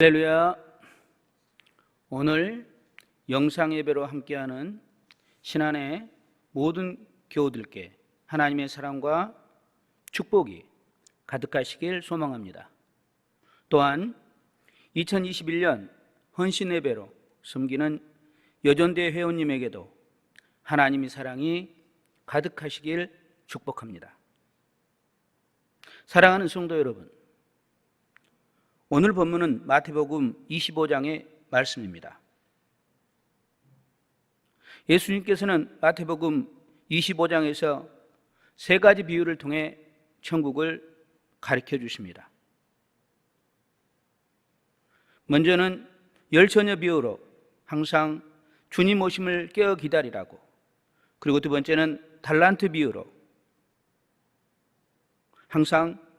할렐루야. 오늘 영상 예배로 함께하는 신안의 모든 교우들께 하나님의 사랑과 축복이 가득하시길 소망합니다. 또한 2021년 헌신 예배로 섬기는 여전대 회원님에게도 하나님의 사랑이 가득하시길 축복합니다. 사랑하는 성도 여러분, 오늘 본문은 마태복음 25장의 말씀입니다. 예수님께서는 마태복음 25장에서 세 가지 비유를 통해 천국을 가르쳐 주십니다. 먼저는 열처녀 비유로 항상 주님 오심을 깨어 기다리라고, 그리고 두 번째는 달란트 비유로 항상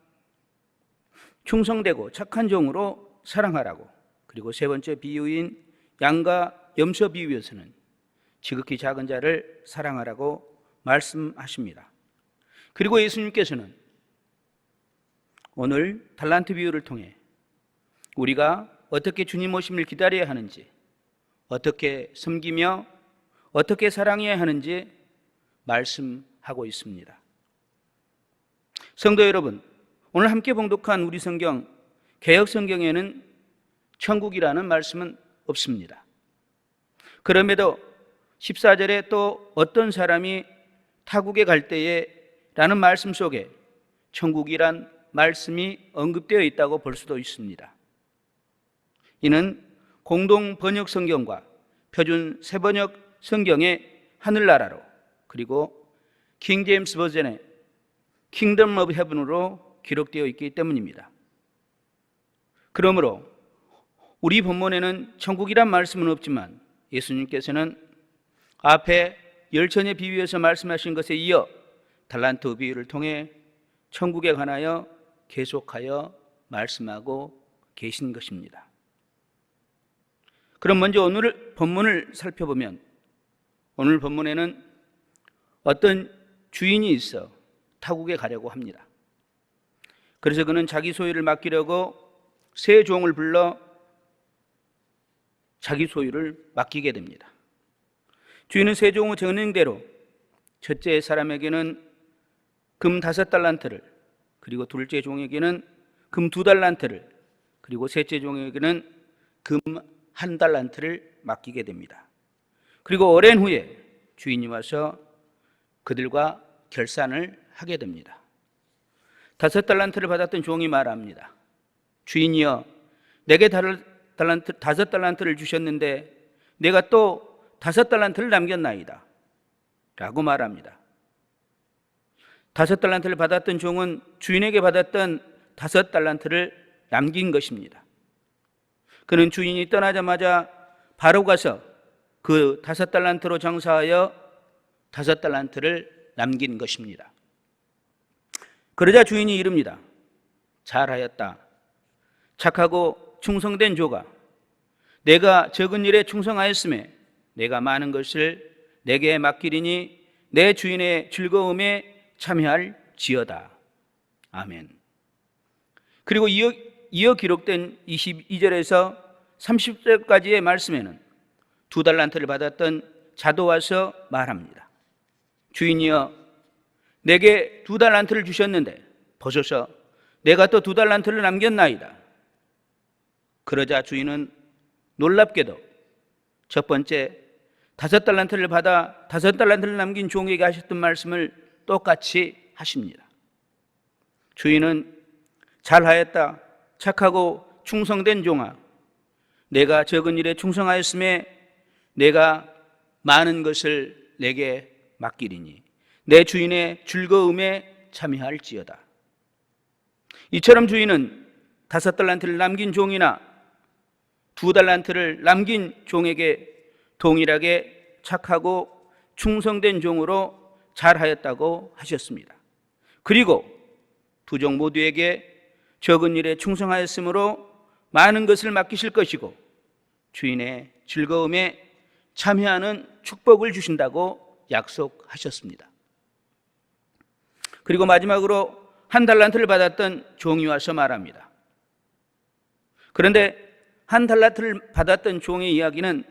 충성되고 착한 종으로 사랑하라고, 그리고 세 번째 비유인 양과 염소 비유에서는 지극히 작은 자를 사랑하라고 말씀하십니다. 그리고 예수님께서는 오늘 달란트 비유를 통해 우리가 어떻게 주님 오심을 기다려야 하는지, 어떻게 섬기며 어떻게 사랑해야 하는지 말씀하고 있습니다. 성도 여러분, 오늘 함께 봉독한 우리 성경 개역 성경에는 천국이라는 말씀은 없습니다. 그럼에도 14절에 또 어떤 사람이 타국에 갈 때에 라는 말씀 속에 천국이란 말씀이 언급되어 있다고 볼 수도 있습니다. 이는 공동 번역 성경과 표준 새번역 성경의 하늘나라로, 그리고 킹 제임스 버전의 킹덤 오브 헤븐으로 기록되어 있기 때문입니다. 그러므로 우리 본문에는 천국이란 말씀은 없지만 예수님께서는 앞에 열처녀 비유에서 말씀하신 것에 이어 달란트 비유를 통해 천국에 관하여 계속하여 말씀하고 계신 것입니다. 그럼 먼저 오늘 본문을 살펴보면, 오늘 본문에는 어떤 주인이 있어 타국에 가려고 합니다. 그래서 그는 자기 소유를 맡기려고 세 종을 불러 자기 소유를 맡기게 됩니다. 주인은 세 종의 전행대로 첫째 사람에게는 금 5달란트를, 그리고 둘째 종에게는 금 2달란트를, 그리고 셋째 종에게는 금 1달란트를 맡기게 됩니다. 그리고 오랜 후에 주인이 와서 그들과 결산을 하게 됩니다. 5달란트를 받았던 종이 말합니다. 주인이여, 내게 5달란트를 주셨는데 내가 또 5달란트를 남겼나이다 라고 말합니다. 5달란트를 받았던 종은 주인에게 받았던 5달란트를 남긴 것입니다. 그는 주인이 떠나자마자 바로 가서 그 5달란트로 장사하여 5달란트를 남긴 것입니다. 그러자 주인이 이릅니다. 잘하였다. 착하고 충성된 조가, 내가 적은 일에 충성하였음에 내가 많은 것을 내게 맡기리니 내 주인의 즐거움에 참여할지어다. 아멘. 그리고 이어 기록된 22절에서 30절까지의 말씀에는 2달란트를 받았던 자도 와서 말합니다. 주인이여, 내게 2달란트를 주셨는데 보소서, 내가 또 2달란트를 남겼나이다. 그러자 주인은 놀랍게도 첫 번째 5달란트를 받아 5달란트를 남긴 종에게 하셨던 말씀을 똑같이 하십니다. 주인은 잘하였다. 착하고 충성된 종아, 내가 적은 일에 충성하였음에 내가 많은 것을 내게 맡기리니 내 주인의 즐거움에 참여할지어다. 이처럼 주인은 5달란트를 남긴 종이나 2달란트를 남긴 종에게 동일하게 착하고 충성된 종으로 잘하였다고 하셨습니다. 그리고 두 종 모두에게 적은 일에 충성하였으므로 많은 것을 맡기실 것이고 주인의 즐거움에 참여하는 축복을 주신다고 약속하셨습니다. 그리고 마지막으로 1달란트를 받았던 종이 와서 말합니다. 그런데 한 달란트를 받았던 종의 이야기는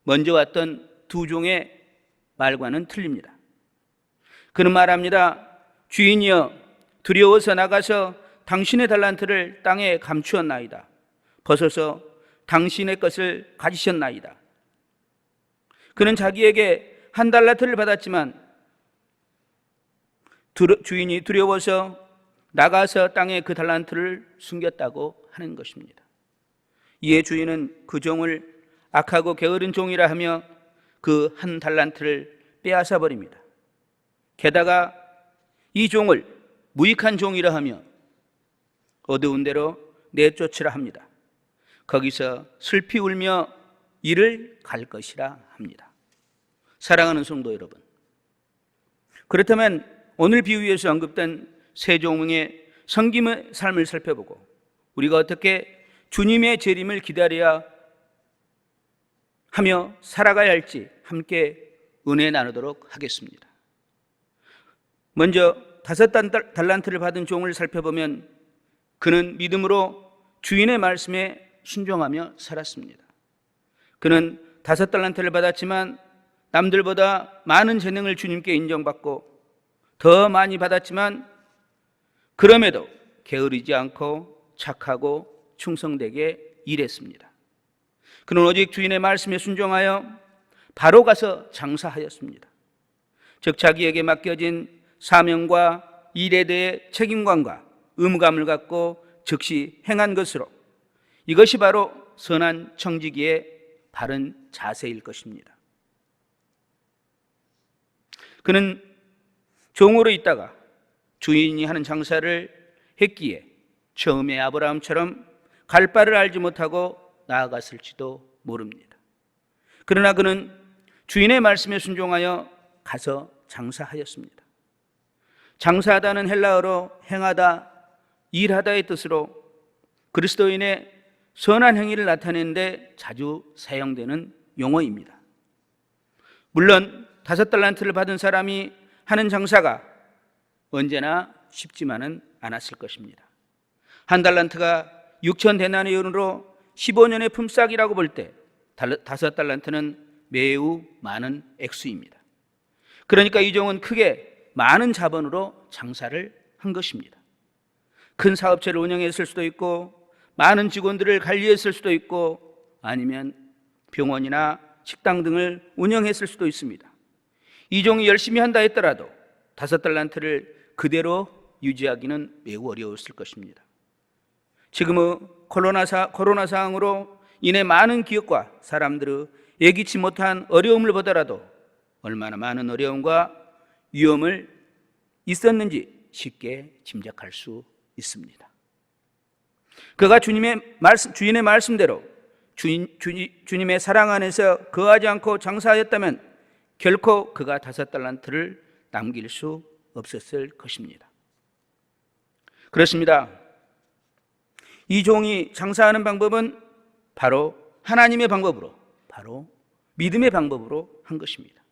먼저 왔던 두 종의 말과는 틀립니다. 그는 말합니다. 주인이여, 두려워서 나가서 당신의 달란트를 땅에 감추었나이다. 벗어서 당신의 것을 가지셨나이다. 그는 자기에게 한 달란트를 받았지만 주인이 두려워서 나가서 땅에 그 달란트를 숨겼다고 하는 것입니다. 이에 주인은 그 종을 악하고 게으른 종이라 하며 그 한 달란트를 빼앗아 버립니다. 게다가 이 종을 무익한 종이라 하며 어두운 데로 내쫓으라 합니다. 거기서 슬피 울며 이를 갈 것이라 합니다. 사랑하는 성도 여러분, 그렇다면 오늘 비유에서 언급된 세 종의 섬김의 삶을 살펴보고 우리가 어떻게 주님의 재림을 기다려야 하며 살아가야 할지 함께 은혜 나누도록 하겠습니다. 먼저 5달란트를 받은 종을 살펴보면 그는 믿음으로 주인의 말씀에 순종하며 살았습니다. 그는 5달란트를 받았지만 남들보다 많은 재능을 주님께 인정받고 더 많이 받았지만 그럼에도 게으르지 않고 착하고 충성되게 일했습니다. 그는 오직 주인의 말씀에 순종하여 바로 가서 장사하였습니다. 즉 자기에게 맡겨진 사명과 일에 대해 책임감과 의무감을 갖고 즉시 행한 것으로 이것이 바로 선한 청지기의 바른 자세일 것입니다. 그는 종으로 있다가 주인이 하는 장사를 했기에 처음에 아브라함처럼 갈 바를 알지 못하고 나아갔을지도 모릅니다. 그러나 그는 주인의 말씀에 순종하여 가서 장사하였습니다. 장사하다는 헬라어로 행하다, 일하다의 뜻으로 그리스도인의 선한 행위를 나타내는데 자주 사용되는 용어입니다. 물론 5달란트를 받은 사람이 하는 장사가 언제나 쉽지만은 않았을 것입니다. 한 달란트가 6,000데나리온으로 15년의 품삯이라고 볼 때 5달란트는 매우 많은 액수입니다. 그러니까 이 종은 크게 많은 자본으로 장사를 한 것입니다. 큰 사업체를 운영했을 수도 있고 많은 직원들을 관리했을 수도 있고 아니면 병원이나 식당 등을 운영했을 수도 있습니다. 이 종이 열심히 한다 했더라도 5달란트를 그대로 유지하기는 매우 어려웠을 것입니다. 지금의 코로나 상황으로 인해 많은 기업과 사람들의 예기치 못한 어려움을 보더라도 얼마나 많은 어려움과 위험을 있었는지 쉽게 짐작할 수 있습니다. 그가 주인의 말씀대로 주님의 사랑 안에서 거하지 않고 장사하였다면 결코 그가 5달란트를 남길 수 없었을 것입니다. 그렇습니다. 이 종이 장사하는 방법은 바로 하나님의 방법으로, 바로 믿음의 방법으로 한 것입니다.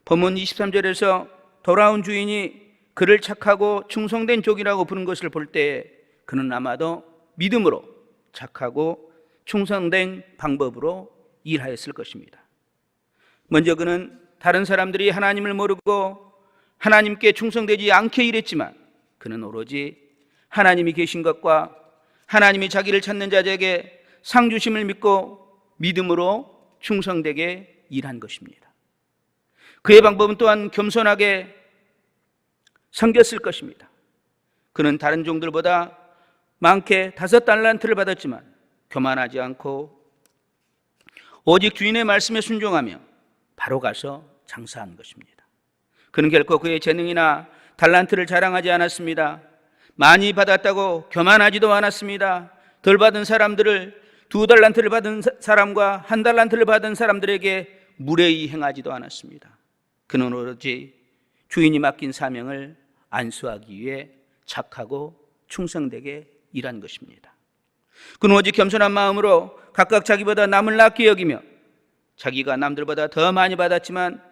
본문 23절에서 돌아온 주인이 그를 착하고 충성된 종이라고 부른 것을 볼 때 그는 아마도 믿음으로 착하고 충성된 방법으로 일하였을 것입니다. 먼저 그는 다른 사람들이 하나님을 모르고 하나님께 충성되지 않게 일했지만 그는 오로지 하나님이 계신 것과 하나님이 자기를 찾는 자에게 상 주심을 믿고 믿음으로 충성되게 일한 것입니다. 그의 방법은 또한 겸손하게 섬겼을 것입니다. 그는 다른 종들보다 많게 5달란트를 받았지만 교만하지 않고 오직 주인의 말씀에 순종하며 바로 가서 장사한 것입니다. 그는 결코 그의 재능이나 달란트를 자랑하지 않았습니다. 많이 받았다고 교만하지도 않았습니다. 덜 받은 사람들을 2달란트를 받은 사람과 1달란트를 받은 사람들에게 무례히 행하지도 않았습니다. 그는 오로지 주인이 맡긴 사명을 안수하기 위해 착하고 충성되게 일한 것입니다. 그는 오직 겸손한 마음으로 각각 자기보다 남을 낮게 여기며 자기가 남들보다 더 많이 받았지만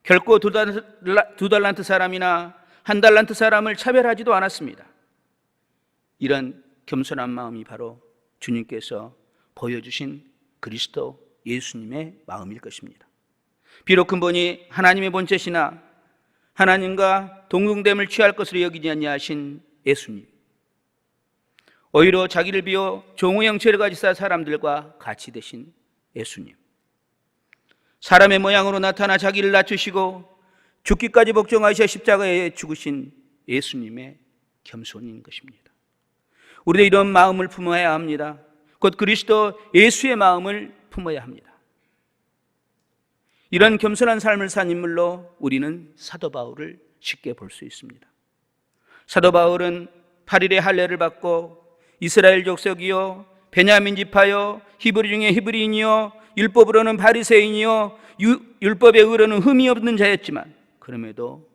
결코 2달란트 사람이나 1달란트 사람을 차별하지도 않았습니다. 이런 겸손한 마음이 바로 주님께서 보여주신 그리스도 예수님의 마음일 것입니다. 비록 근본이 하나님의 본체시나 하나님과 동등됨을 취할 것으로 여기지 아니하신 예수님, 오히려 자기를 비워 종의 형체를 가지사 사람들과 같이 되신 예수님, 사람의 모양으로 나타나 자기를 낮추시고 죽기까지 복종하셔 십자가에 죽으신 예수님의 겸손인 것입니다. 우리도 이런 마음을 품어야 합니다. 곧 그리스도 예수의 마음을 품어야 합니다. 이런 겸손한 삶을 산 인물로 우리는 사도 바울을 쉽게 볼 수 있습니다. 사도 바울은 8일의 할례를 받고 이스라엘 족속이요 베냐민 지파요 히브리 중에 히브리인이요 율법으로는 바리새인이요 율법의 의로는 흠이 없는 자였지만 그럼에도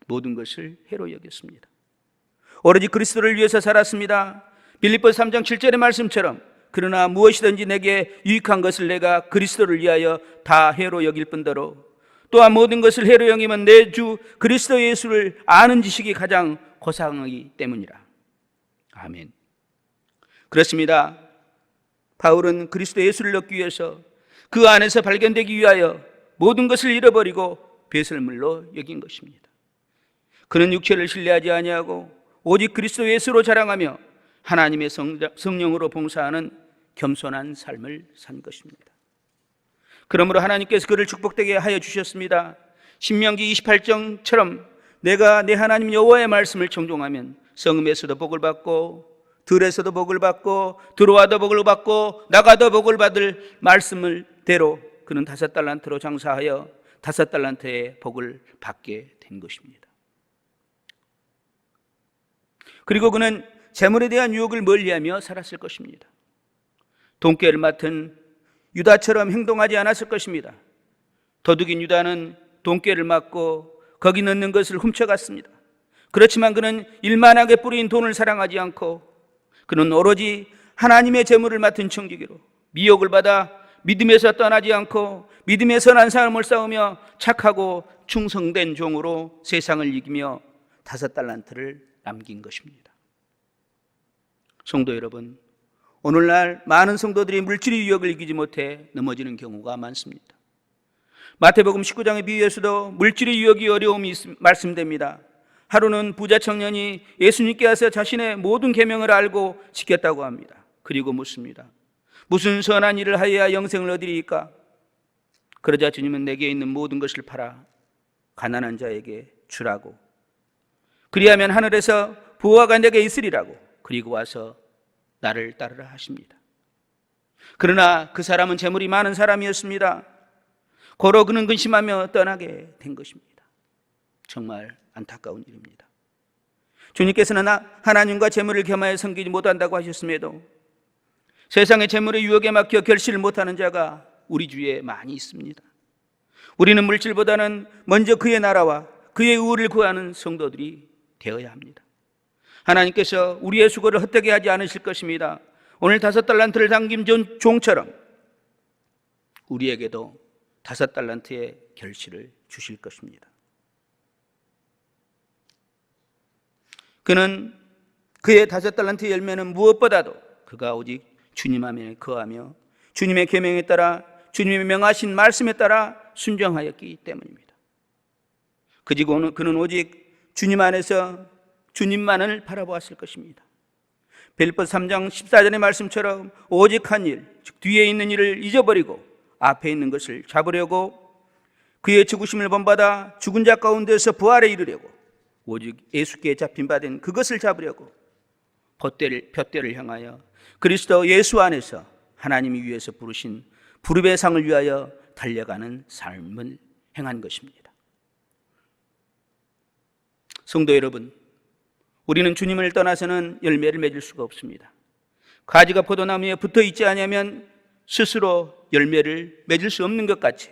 모든 것을 해로 여겼습니다. 오로지 그리스도를 위해서 살았습니다. 빌립보서 3장 7절의 말씀처럼 그러나 무엇이든지 내게 유익한 것을 내가 그리스도를 위하여 다 해로 여길 뿐더러 또한 모든 것을 해로 여기면 내 주 그리스도 예수를 아는 지식이 가장 고상하기 때문이라. 아멘. 그렇습니다. 바울은 그리스도 예수를 얻기 위해서 그 안에서 발견되기 위하여 모든 것을 잃어버리고 배설물로 여긴 것입니다. 그는 육체를 신뢰하지 아니하고 오직 그리스도 예수로 자랑하며 하나님의 성령으로 봉사하는 겸손한 삶을 산 것입니다. 그러므로 하나님께서 그를 축복되게 하여 주셨습니다. 신명기 28장처럼 내가 내 하나님 여호와의 말씀을 청종하면 성읍에서도 복을 받고 들에서도 복을 받고 들어와도 복을 받고 나가도 복을 받을 말씀을 대로 그는 5달란트로 장사하여 5달란트의 복을 받게 된 것입니다. 그리고 그는 재물에 대한 유혹을 멀리하며 살았을 것입니다. 돈꾀를 맡은 유다처럼 행동하지 않았을 것입니다. 도둑인 유다는 돈꾀를 맡고 거기 넣는 것을 훔쳐갔습니다. 그렇지만 그는 일만하게 뿌린 돈을 사랑하지 않고 그는 오로지 하나님의 재물을 맡은 청지기로 미혹을 받아 믿음에서 떠나지 않고 믿음의 선한 삶을 싸우며 착하고 충성된 종으로 세상을 이기며 5달란트를 남긴 것입니다. 성도 여러분, 오늘날 많은 성도들이 물질의 유혹을 이기지 못해 넘어지는 경우가 많습니다. 마태복음 19장의 비유에서도 물질의 유혹이 어려움이 말씀됩니다. 하루는 부자 청년이 예수님께 와서 자신의 모든 계명을 알고 지켰다고 합니다. 그리고 묻습니다. 무슨 선한 일을 하여야 영생을 얻으리이까? 그러자 주님은 내게 있는 모든 것을 팔아 가난한 자에게 주라고, 그리하면 하늘에서 부하가 내게 있으리라고, 그리고 와서 나를 따르라 하십니다. 그러나 그 사람은 재물이 많은 사람이었습니다. 고로 그는 근심하며 떠나게 된 것입니다. 정말 안타까운 일입니다. 주님께서는 하나님과 재물을 겸하여 섬기지 못한다고 하셨음에도 세상의 재물의 유혹에 막혀 결실을 못하는 자가 우리 주위에 많이 있습니다. 우리는 물질보다는 먼저 그의 나라와 그의 의를 구하는 성도들이 되어야 합니다. 하나님께서 우리의 수고를 헛되게 하지 않으실 것입니다. 오늘 5달란트를 남긴 종처럼 우리에게도 5달란트의 결실을 주실 것입니다. 그는 그의 5달란트의 열매는 무엇보다도 그가 오직 주님 안에 거하며 주님의 계명에 따라 주님의 명하신 말씀에 따라 순종하였기 때문입니다. 그리고 그는 오직 주님 안에서 주님만을 바라보았을 것입니다. 빌립보서 3장 14절의 말씀처럼 오직 한 일, 즉 뒤에 있는 일을 잊어버리고 앞에 있는 것을 잡으려고 그의 죽으심을 본받아 죽은 자 가운데서 부활에 이르려고 오직 예수께 잡힌 바 된 그것을 잡으려고 푯대를 향하여 그리스도 예수 안에서 하나님이 위에서 부르신 부름의 상을 위하여 달려가는 삶을 행한 것입니다. 성도 여러분, 우리는 주님을 떠나서는 열매를 맺을 수가 없습니다. 가지가 포도나무에 붙어 있지 않으면 스스로 열매를 맺을 수 없는 것 같이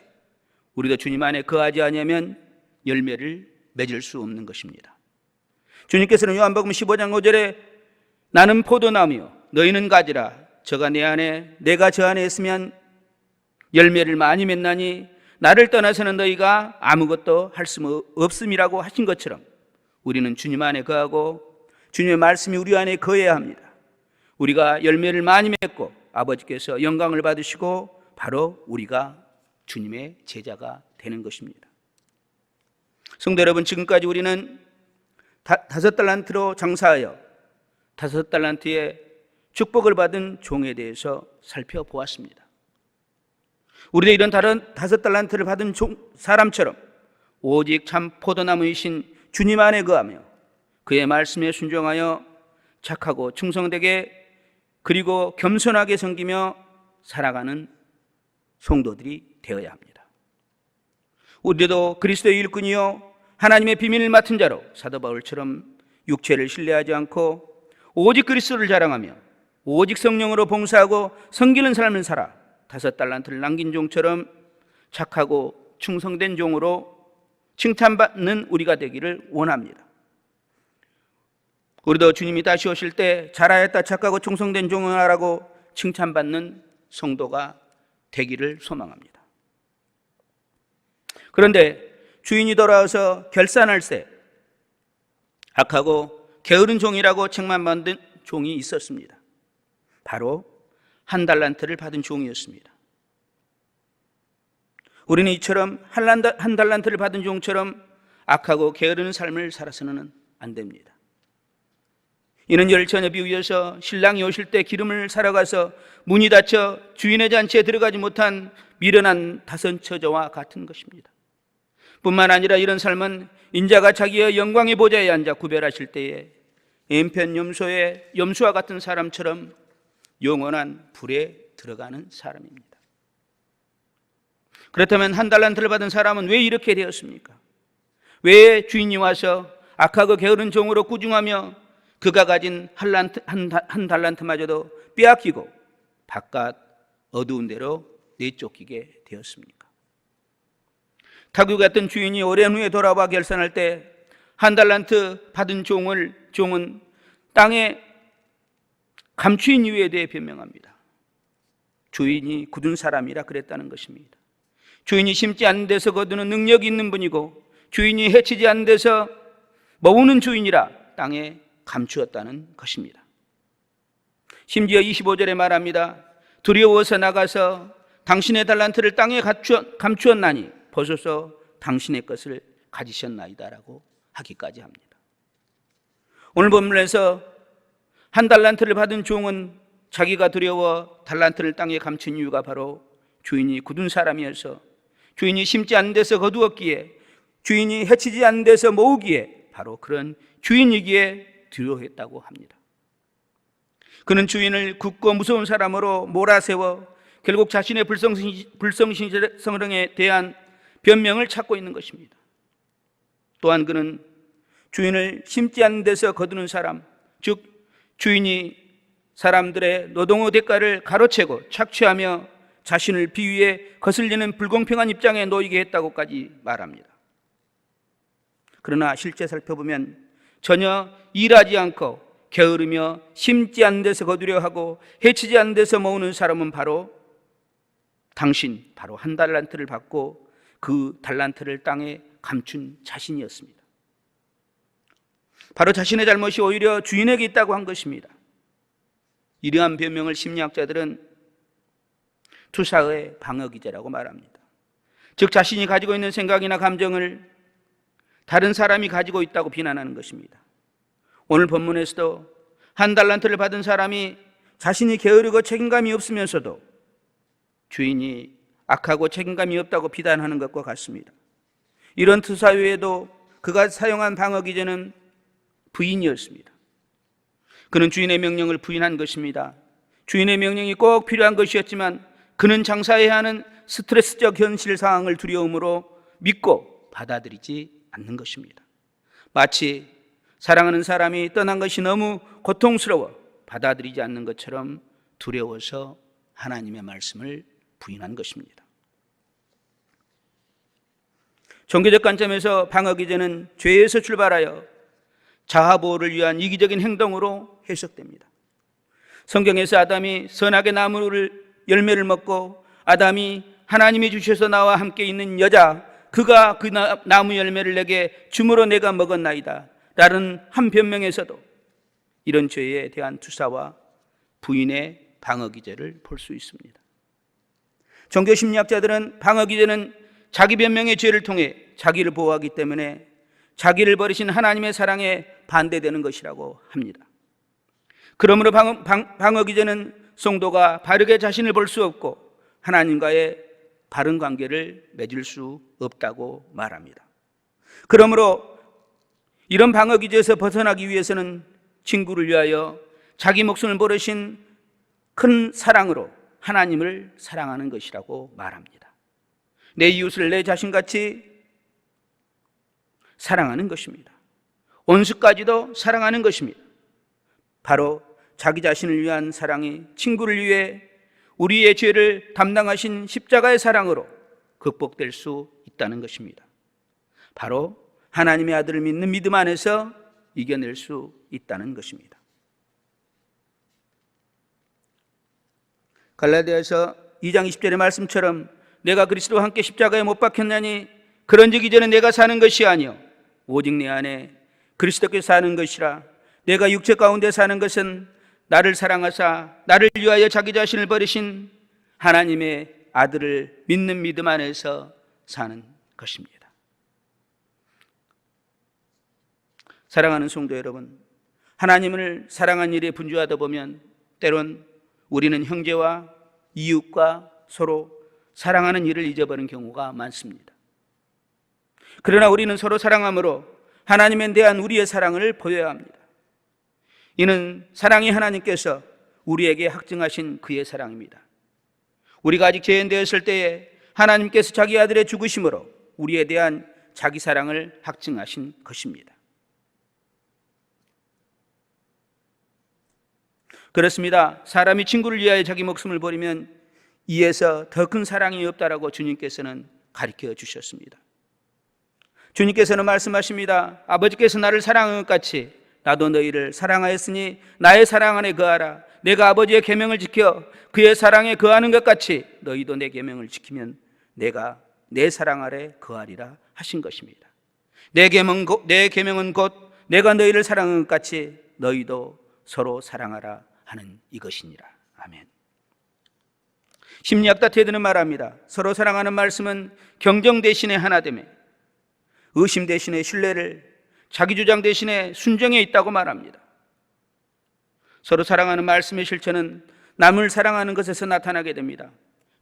우리도 주님 안에 거하지 않으면 열매를 맺을 수 없는 것입니다. 주님께서는 요한복음 15장 5절에 나는 포도나무요 너희는 가지라 저가 내 안에 내가 저 안에 있으면 열매를 많이 맺나니 나를 떠나서는 너희가 아무것도 할 수 없음이라고 하신 것처럼 우리는 주님 안에 거하고 주님의 말씀이 우리 안에 거해야 합니다. 우리가 열매를 많이 맺고 아버지께서 영광을 받으시고 바로 우리가 주님의 제자가 되는 것입니다. 성도 여러분, 지금까지 우리는 5달란트로 장사하여 5달란트의 축복을 받은 종에 대해서 살펴보았습니다. 우리도 이런 다른 5달란트를 받은 사람처럼 오직 참 포도나무이신 주님 안에 거하며 그의 말씀에 순종하여 착하고 충성되게 그리고 겸손하게 섬기며 살아가는 성도들이 되어야 합니다. 우리도 그리스도의 일꾼이요 하나님의 비밀을 맡은 자로 사도 바울처럼 육체를 신뢰하지 않고 오직 그리스도를 자랑하며 오직 성령으로 봉사하고 섬기는 삶을 살아 5달란트를 남긴 종처럼 착하고 충성된 종으로 칭찬받는 우리가 되기를 원합니다. 우리도 주님이 다시 오실 때 잘하였다 착하고 충성된 종이라고 칭찬받는 성도가 되기를 소망합니다. 그런데 주인이 돌아와서 결산할세 악하고 게으른 종이라고 책망받은 종이 있었습니다. 바로 1달란트를 받은 종이었습니다. 우리는 이처럼 1달란트를 받은 종처럼 악하고 게으른 삶을 살아서는 안 됩니다. 이는 열처녀 비유여서 신랑이 오실 때 기름을 사러 가서 문이 닫혀 주인의 잔치에 들어가지 못한 미련한 다선처자와 같은 것입니다. 뿐만 아니라 이런 삶은 인자가 자기의 영광의 보좌에 앉아 구별하실 때에 엠편 염소의 염소와 같은 사람처럼 영원한 불에 들어가는 사람입니다. 그렇다면 1달란트를 받은 사람은 왜 이렇게 되었습니까? 왜 주인이 와서 악하고 게으른 종으로 꾸중하며 그가 가진 한 달란트마저도 빼앗기고 바깥 어두운 데로 내쫓기게 되었습니까? 타국 같은 주인이 오랜 후에 돌아와 결산할 때 1달란트 받은 종은 땅에 감추인 이유에 대해 변명합니다. 주인이 굳은 사람이라 그랬다는 것입니다. 주인이 심지 않는 데서 거두는 능력이 있는 분이고 주인이 해치지 않는 데서 머무는 주인이라 땅에 감추었다는 것입니다. 심지어 25절에 말합니다. 두려워서 나가서 당신의 달란트를 땅에 감추었나니 벗어서 당신의 것을 가지셨나이다라고 하기까지 합니다. 오늘 본문에서 1달란트를 받은 종은 자기가 두려워 달란트를 땅에 감춘 이유가 바로 주인이 굳은 사람이어서 주인이 심지 않는 데서 거두었기에 주인이 해치지 않는 데서 모으기에 바로 그런 주인이기에 두려워했다고 합니다. 그는 주인을 굳고 무서운 사람으로 몰아세워 결국 자신의 불성실성에 대한 변명을 찾고 있는 것입니다. 또한 그는 주인을 심지 않는 데서 거두는 사람, 즉 주인이 사람들의 노동의 대가를 가로채고 착취하며 자신을 비위에 거슬리는 불공평한 입장에 놓이게 했다고까지 말합니다. 그러나 실제 살펴보면 전혀 일하지 않고 게으르며 심지 않는 데서 거두려 하고 해치지 않는 데서 모으는 사람은 바로 바로 1달란트를 받고 그 달란트를 땅에 감춘 자신이었습니다. 바로 자신의 잘못이 오히려 주인에게 있다고 한 것입니다. 이러한 변명을 심리학자들은 투사의 방어기제라고 말합니다. 즉 자신이 가지고 있는 생각이나 감정을 다른 사람이 가지고 있다고 비난하는 것입니다. 오늘 본문에서도 1달란트를 받은 사람이 자신이 게으르고 책임감이 없으면서도 주인이 악하고 책임감이 없다고 비난하는 것과 같습니다. 이런 투사 외에도 그가 사용한 방어기제는 부인이었습니다. 그는 주인의 명령을 부인한 것입니다. 주인의 명령이 꼭 필요한 것이었지만 그는 장사해야 하는 스트레스적 현실 상황을 두려움으로 믿고 받아들이지 않는 것입니다. 마치 사랑하는 사람이 떠난 것이 너무 고통스러워 받아들이지 않는 것처럼 두려워서 하나님의 말씀을 부인한 것입니다. 종교적 관점에서 방어기제는 죄에서 출발하여 자아보호를 위한 이기적인 행동으로 해석됩니다. 성경에서 아담이 선악의 나무를 열매를 먹고 아담이 하나님이 주셔서 나와 함께 있는 여자 그가 그 나무 열매를 내게 주므로 내가 먹었나이다 라는 한 변명에서도 이런 죄에 대한 투사와 부인의 방어기제를 볼 수 있습니다. 종교심리학자들은 방어기제는 자기 변명의 죄를 통해 자기를 보호하기 때문에 자기를 버리신 하나님의 사랑에 반대되는 것이라고 합니다. 그러므로 방어기제는 성도가 바르게 자신을 볼 수 없고 하나님과의 바른 관계를 맺을 수 없다고 말합니다. 그러므로 이런 방어기제에서 벗어나기 위해서는 친구를 위하여 자기 목숨을 버리신 큰 사랑으로 하나님을 사랑하는 것이라고 말합니다. 내 이웃을 내 자신같이 사랑하는 것입니다. 원수까지도 사랑하는 것입니다. 바로 자기 자신을 위한 사랑이 친구를 위해 우리의 죄를 담당하신 십자가의 사랑으로 극복될 수 있다는 것입니다. 바로 하나님의 아들을 믿는 믿음 안에서 이겨낼 수 있다는 것입니다. 갈라디아서 2장 20절의 말씀처럼 내가 그리스도와 함께 십자가에 못 박혔나니 그런즉 이제는 내가 사는 것이 아니요 오직 내 안에 그리스도께서 사는 것이라. 내가 육체 가운데 사는 것은 나를 사랑하사 나를 위하여 자기 자신을 버리신 하나님의 아들을 믿는 믿음 안에서 사는 것입니다. 사랑하는 성도 여러분, 하나님을 사랑한 일에 분주하다 보면 때론 우리는 형제와 이웃과 서로 사랑하는 일을 잊어버린 경우가 많습니다. 그러나 우리는 서로 사랑함으로 하나님에 대한 우리의 사랑을 보여야 합니다. 이는 사랑이 하나님께서 우리에게 확증하신 그의 사랑입니다. 우리가 아직 죄인 되었을 때에 하나님께서 자기 아들의 죽으심으로 우리에 대한 자기 사랑을 확증하신 것입니다. 그렇습니다. 사람이 친구를 위하여 자기 목숨을 버리면 이에서 더 큰 사랑이 없다라고 주님께서는 가르쳐 주셨습니다. 주님께서는 말씀하십니다. 아버지께서 나를 사랑한 것 같이 나도 너희를 사랑하였으니 나의 사랑 안에 거하라. 내가 아버지의 계명을 지켜 그의 사랑에 거하는 것 같이 너희도 내 계명을 지키면 내가 내 사랑 아래 거하리라 하신 것입니다. 내 계명은 곧 내가 너희를 사랑한 것 같이 너희도 서로 사랑하라 하는 이것이니라. 아멘. 심리학 다트에드는 말합니다. 서로 사랑하는 말씀은 경정 대신에 하나됨에 의심 대신에 신뢰를, 자기 주장 대신에 순정에 있다고 말합니다. 서로 사랑하는 말씀의 실천은 남을 사랑하는 것에서 나타나게 됩니다.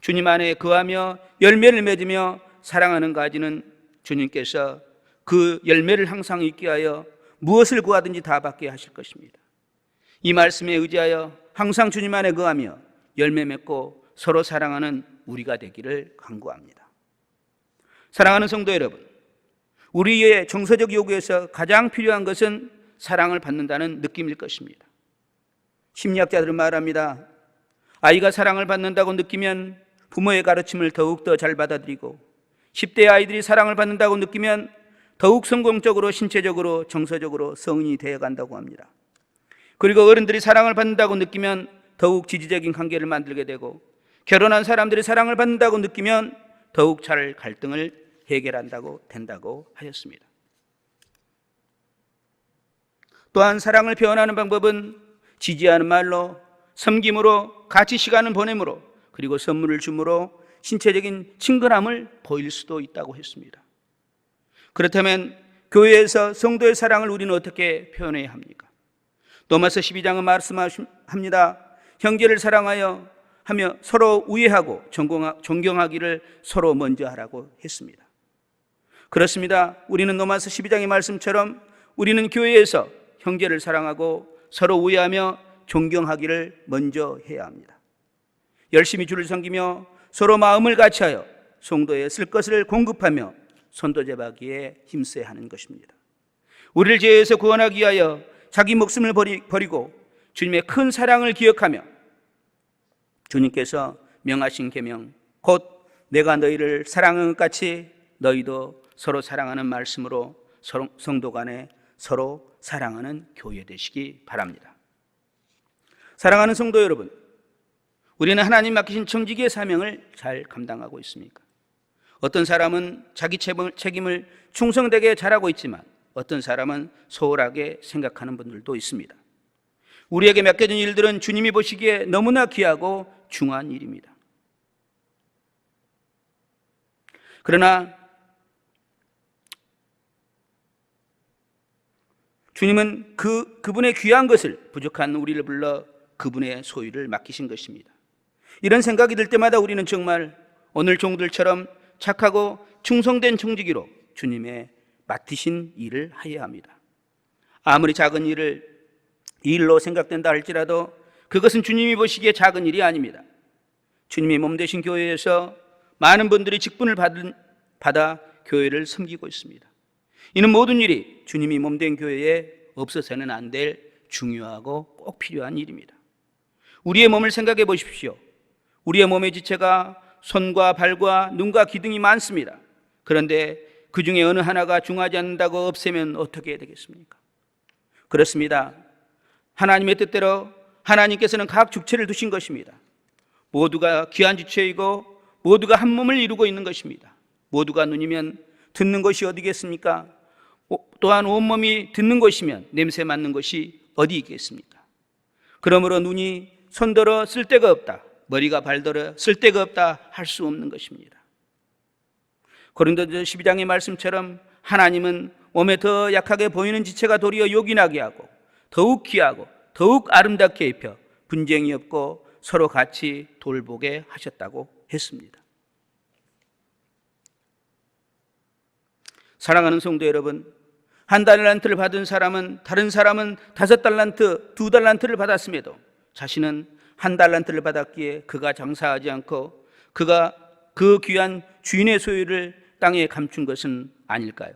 주님 안에 거하며 열매를 맺으며 사랑하는 가지는 주님께서 그 열매를 항상 있게 하여 무엇을 구하든지 다 받게 하실 것입니다. 이 말씀에 의지하여 항상 주님 안에 거하며 열매 맺고 서로 사랑하는 우리가 되기를 간구합니다. 사랑하는 성도 여러분, 우리의 정서적 요구에서 가장 필요한 것은 사랑을 받는다는 느낌일 것입니다. 심리학자들은 말합니다. 아이가 사랑을 받는다고 느끼면 부모의 가르침을 더욱더 잘 받아들이고 10대 아이들이 사랑을 받는다고 느끼면 더욱 성공적으로 신체적으로 정서적으로 성인이 되어간다고 합니다. 그리고 어른들이 사랑을 받는다고 느끼면 더욱 지지적인 관계를 만들게 되고 결혼한 사람들이 사랑을 받는다고 느끼면 더욱 잘 갈등을 해결한다고 된다고 하였습니다. 또한 사랑을 표현하는 방법은 지지하는 말로, 섬김으로, 같이 시간을 보내므로, 그리고 선물을 주므로 신체적인 친근함을 보일 수도 있다고 했습니다. 그렇다면 교회에서 성도의 사랑을 우리는 어떻게 표현해야 합니까? 로마서 12장은 말씀합니다. 형제를 사랑하여 하며 서로 우애하고 존경하기를 서로 먼저 하라고 했습니다. 그렇습니다. 우리는 로마서 12장의 말씀처럼 우리는 교회에서 형제를 사랑하고 서로 우애하며 존경하기를 먼저 해야 합니다. 열심히 주를 섬기며 서로 마음을 같이하여 성도의 쓸 것을 공급하며 선도제하기에 힘써야 하는 것입니다. 우리를 죄에서 구원하기 위하여 자기 목숨을 버리고 주님의 큰 사랑을 기억하며 주님께서 명하신 계명 곧 내가 너희를 사랑한 것 같이 너희도 서로 사랑하는 말씀으로 성도 간에 서로 사랑하는 교회 되시기 바랍니다. 사랑하는 성도 여러분, 우리는 하나님 맡기신 청지기의 사명을 잘 감당하고 있습니까? 어떤 사람은 자기 책임을 충성되게 잘하고 있지만 어떤 사람은 소홀하게 생각하는 분들도 있습니다. 우리에게 맡겨진 일들은 주님이 보시기에 너무나 귀하고 중요한 일입니다. 그러나 주님은 그분의 귀한 것을 부족한 우리를 불러 그분의 소유를 맡기신 것입니다. 이런 생각이 들 때마다 우리는 정말 오늘 종들처럼 착하고 충성된 청지기로 주님의 맡으신 일을 하여야 합니다. 아무리 작은 일로 생각된다 할지라도 그것은 주님이 보시기에 작은 일이 아닙니다. 주님이 몸 되신 교회에서 많은 분들이 직분을 받아 교회를 섬기고 있습니다. 이는 모든 일이 주님이 몸된 교회에 없어서는 안 될 중요하고 꼭 필요한 일입니다. 우리의 몸을 생각해 보십시오. 우리의 몸의 지체가 손과 발과 눈과 기둥이 많습니다. 그런데 그 중에 어느 하나가 중하지 않는다고 없애면 어떻게 해야 되겠습니까? 그렇습니다. 하나님의 뜻대로 하나님께서는 각 주체를 두신 것입니다. 모두가 귀한 지체이고 모두가 한 몸을 이루고 있는 것입니다. 모두가 눈이면 듣는 것이 어디겠습니까? 또한 온몸이 듣는 것이면 냄새 맡는 것이 어디 있겠습니까? 그러므로 눈이 손더러 쓸데가 없다, 머리가 발더러 쓸데가 없다 할 수 없는 것입니다. 고린도서 12장의 말씀처럼 하나님은 몸에 더 약하게 보이는 지체가 도리어 요긴하게 하고 더욱 귀하고 더욱 아름답게 입혀 분쟁이 없고 서로 같이 돌보게 하셨다고 했습니다. 사랑하는 성도 여러분, 한 달란트를 받은 사람은 다른 사람은 5달란트, 2달란트를 받았음에도 자신은 1달란트를 받았기에 그가 장사하지 않고 그가 그 귀한 주인의 소유를 땅에 감춘 것은 아닐까요?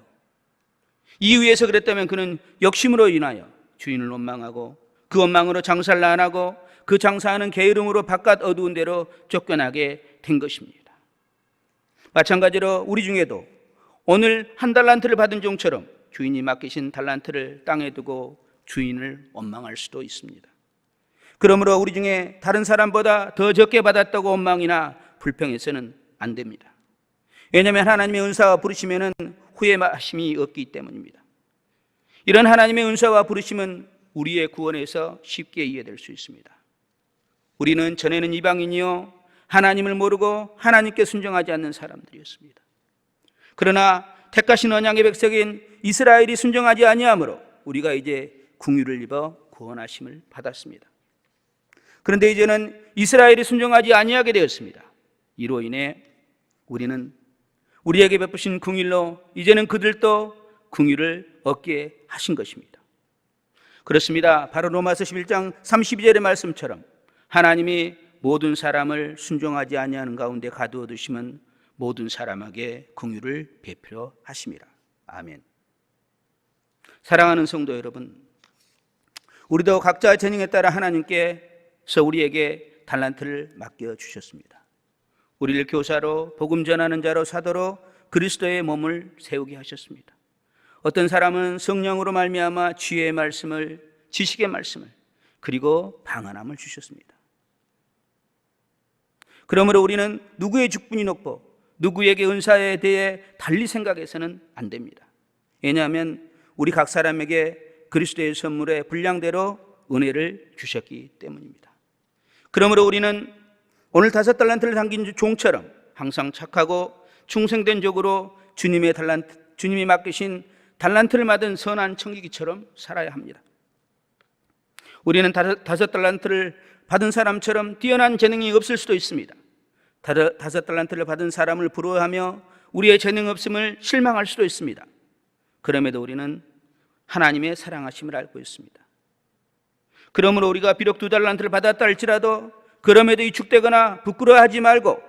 이유에서 그랬다면 그는 욕심으로 인하여 주인을 원망하고 그 원망으로 장사를 안 하고 그 장사하는 게으름으로 바깥 어두운 데로 쫓겨나게 된 것입니다. 마찬가지로 우리 중에도 오늘 1달란트를 받은 종처럼 주인이 맡기신 달란트를 땅에 두고 주인을 원망할 수도 있습니다. 그러므로 우리 중에 다른 사람보다 더 적게 받았다고 원망이나 불평해서는 안 됩니다. 왜냐하면 하나님의 은사와 부르심에는 후회하심이 없기 때문입니다. 이런 하나님의 은사와 부르심은 우리의 구원에서 쉽게 이해될 수 있습니다. 우리는 전에는 이방인이요 하나님을 모르고 하나님께 순종하지 않는 사람들이었습니다. 그러나 택하신 언약의 백성인 이스라엘이 순종하지 아니하므로 우리가 이제 긍휼을 입어 구원하심을 받았습니다. 그런데 이제는 이스라엘이 순종하지 아니하게 되었습니다. 이로 인해 우리는 우리에게 베푸신 긍휼로 이제는 그들도 긍휼을 얻게 하신 것입니다. 그렇습니다. 바로 로마서 11장 32절의 말씀처럼 하나님이 모든 사람을 순종하지 아니하는 가운데 가두어 두심은 모든 사람에게 긍휼을 베풀어 하심이라. 아멘. 사랑하는 성도 여러분, 우리도 각자의 재능에 따라 하나님께서 우리에게 달란트를 맡겨 주셨습니다. 우리를 교사로, 복음 전하는 자로, 사도로 그리스도의 몸을 세우게 하셨습니다. 어떤 사람은 성령으로 말미암아 지혜의 말씀을, 지식의 말씀을, 그리고 방언함을 주셨습니다. 그러므로 우리는 누구의 직분이 높고 누구에게 은사에 대해 달리 생각해서는 안 됩니다. 왜냐하면 우리 각 사람에게 그리스도의 선물의 분량대로 은혜를 주셨기 때문입니다. 그러므로 우리는 오늘 5달란트를 당긴 종처럼 항상 착하고 충성된 적으로 주님이 맡기신 달란트를 받은 선한 청지기처럼 살아야 합니다. 우리는 5달란트를 받은 사람처럼 뛰어난 재능이 없을 수도 있습니다. 5달란트를 받은 사람을 부러워하며 우리의 재능 없음을 실망할 수도 있습니다. 그럼에도 우리는 하나님의 사랑하심을 알고 있습니다. 그러므로 우리가 비록 2달란트를 받았다 할지라도 그럼에도 위축되거나 부끄러워하지 말고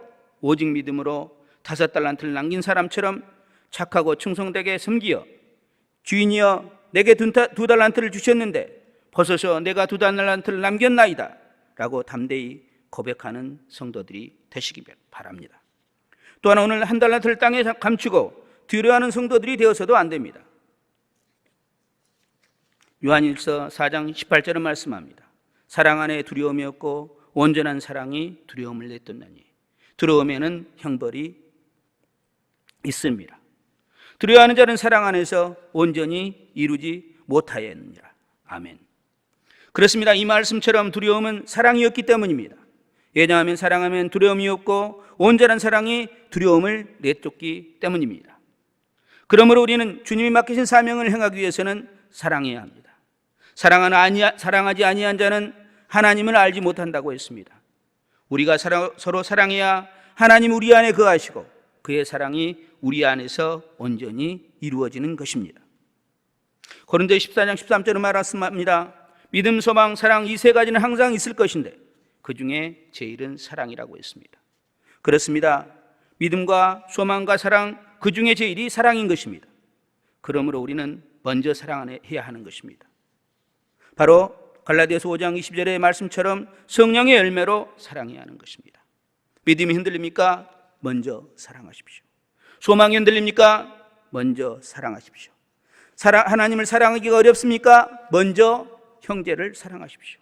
오직 믿음으로 5달란트를 남긴 사람처럼 착하고 충성되게 섬기어 주인이여 내게 2달란트를 주셨는데 벗어서 내가 2달란트를 남겼나이다 라고 담대히 고백하는 성도들이 되시기 바랍니다. 또한 오늘 1달란트를 땅에 감추고 두려워하는 성도들이 되어서도 안 됩니다. 요한일서 4장 18절은 말씀합니다. 사랑 안에 두려움이 없고 온전한 사랑이 두려움을 내쫓나니 두려움에는 형벌이 있습니다. 두려워하는 자는 사랑 안에서 온전히 이루지 못하였느니라. 아멘. 그렇습니다. 이 말씀처럼 두려움은 사랑이었기 때문입니다. 왜냐하면 사랑하면 두려움이 없고 온전한 사랑이 두려움을 내쫓기 때문입니다. 그러므로 우리는 주님이 맡기신 사명을 행하기 위해서는 사랑해야 합니다. 사랑하지 아니한 자는 하나님을 알지 못한다고 했습니다. 우리가 서로 사랑해야 하나님 우리 안에 거하시고 그의 사랑이 우리 안에서 온전히 이루어지는 것입니다. 고린도 14장 13절은 말씀합니다. 믿음, 소망, 사랑 이 세 가지는 항상 있을 것인데 그 중에 제일은 사랑이라고 했습니다. 그렇습니다. 믿음과 소망과 사랑 그 중에 제일이 사랑인 것입니다. 그러므로 우리는 먼저 사랑해야 하는 것입니다. 바로 갈라디아서 5장 20절의 말씀처럼 성령의 열매로 사랑해야 하는 것입니다. 믿음이 흔들립니까? 먼저 사랑하십시오. 소망이 흔들립니까? 먼저 사랑하십시오. 하나님을 사랑하기가 어렵습니까? 먼저 형제를 사랑하십시오.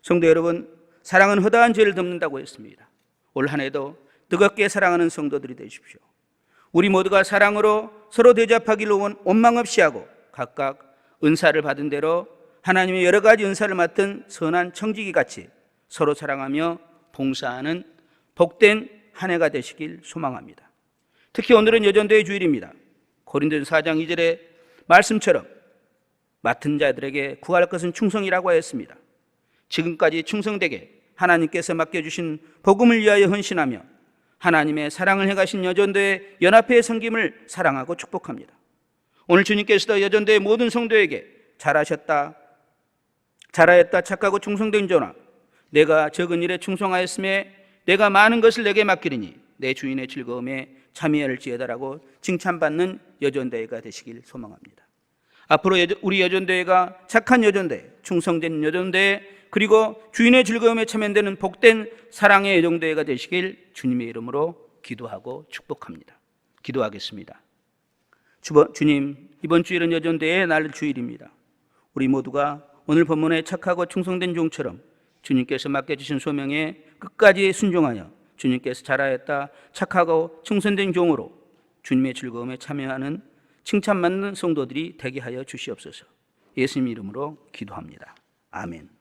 성도 여러분, 사랑은 허다한 죄를 덮는다고 했습니다. 올 한 해도 뜨겁게 사랑하는 성도들이 되십시오. 우리 모두가 사랑으로 서로 대접하기를 원망 없이 하고 각각 은사를 받은 대로 하나님의 여러 가지 은사를 맡은 선한 청지기 같이 서로 사랑하며 봉사하는 복된 한 해가 되시길 소망합니다. 특히 오늘은 여전도의 주일입니다. 고린도전서 4장 2절의 말씀처럼 맡은 자들에게 구할 것은 충성이라고 하였습니다. 지금까지 충성되게 하나님께서 맡겨주신 복음을 위하여 헌신하며 하나님의 사랑을 행하신 여전도의 연합회의 섬김을 사랑하고 축복합니다. 오늘 주님께서도 여전도의 모든 성도에게 잘하였다 착하고 충성된 자나 내가 적은 일에 충성하였음에 내가 많은 것을 내게 맡기리니 내 주인의 즐거움에 참여할지어다라고 칭찬받는 여전도회가 되시길 소망합니다. 앞으로 우리 여전도회가 착한 여전도회, 충성된 여전도회, 그리고 주인의 즐거움에 참여되는 복된 사랑의 여전도회가 되시길 주님의 이름으로 기도하고 축복합니다. 기도하겠습니다. 주님, 이번 주일은 여전도회의 날 주일입니다. 우리 모두가 오늘 본문의 착하고 충성된 종처럼 주님께서 맡겨주신 소명에 끝까지 순종하여 주님께서 잘하였다 착하고 충성된 종으로 주님의 즐거움에 참여하는 칭찬받는 성도들이 되게 하여 주시옵소서. 예수님 이름으로 기도합니다. 아멘.